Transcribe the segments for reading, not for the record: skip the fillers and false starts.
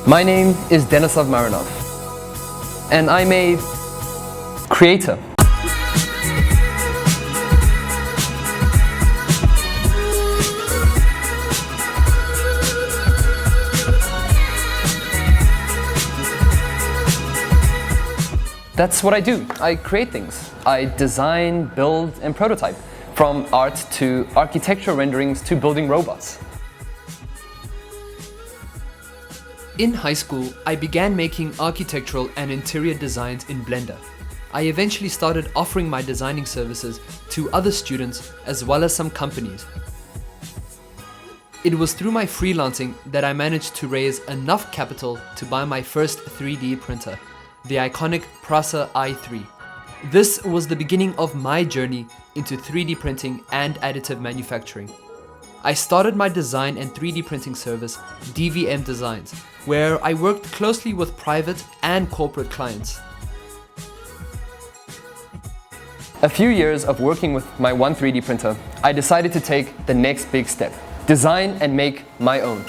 My name is Denislav Marinov, and I'm a creator. That's what I do. I create things. I design, build, and prototype, from art to architectural renderings to building robots. In high school, I began making architectural and interior designs in Blender. I eventually started offering my designing services to other students as well as some companies. It was through my freelancing that I managed to raise enough capital to buy my first 3D printer, the iconic Prusa i3. This was the beginning of my journey into 3D printing and additive manufacturing. I started my design and 3D printing service, DVM Designs, where I worked closely with private and corporate clients. A few years of working with my one 3D printer, I decided to take the next big step, design and make my own.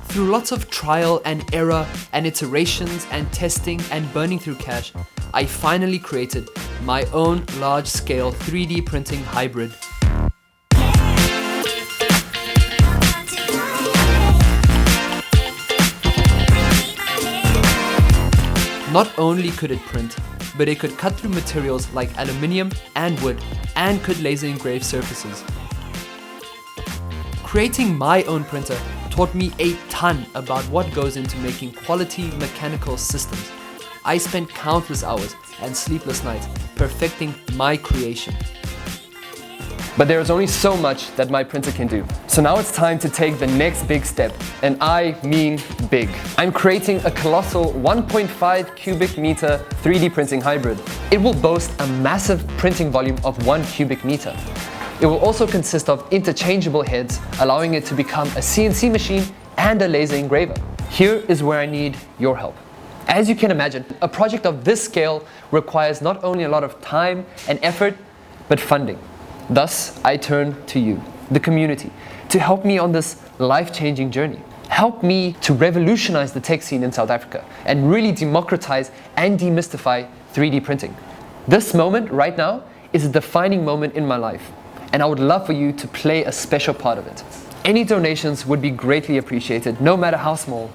Through lots of trial and error and iterations and testing and burning through cash, I finally created my own large-scale 3D printing hybrid. Not only could it print, but it could cut through materials like aluminium and wood and could laser engrave surfaces. Creating my own printer taught me a ton about what goes into making quality mechanical systems. I spent countless hours and sleepless nights perfecting my creation. But there is only so much that my printer can do. So now it's time to take the next big step, and I mean big. I'm creating a colossal 1.5 cubic meter 3D printing hybrid. It will boast a massive printing volume of 1 cubic meter. It will also consist of interchangeable heads, allowing it to become a CNC machine and a laser engraver. Here is where I need your help. As you can imagine, a project of this scale requires not only a lot of time and effort, but funding. Thus, I turn to you, the community, to help me on this life-changing journey. Help me to revolutionize the tech scene in South Africa and really democratize and demystify 3D printing. This moment right now is a defining moment in my life, and I would love for you to play a special part of it. Any donations would be greatly appreciated, no matter how small.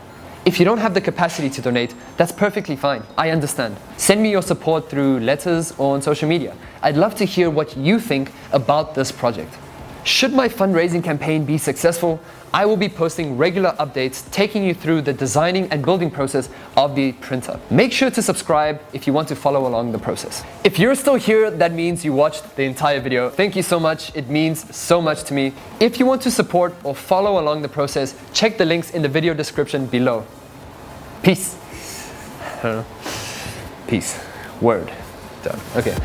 If you don't have the capacity to donate, that's perfectly fine. I understand. Send me your support through letters or on social media. I'd love to hear what you think about this project. Should my fundraising campaign be successful, I will be posting regular updates taking you through the designing and building process of the printer. Make sure to subscribe if you want to follow along the process. If you're still here, that means you watched the entire video. Thank you so much. It means so much to me. If you want to support or follow along the process, check the links in the video description below. Peace. Peace. Word. Done. Okay.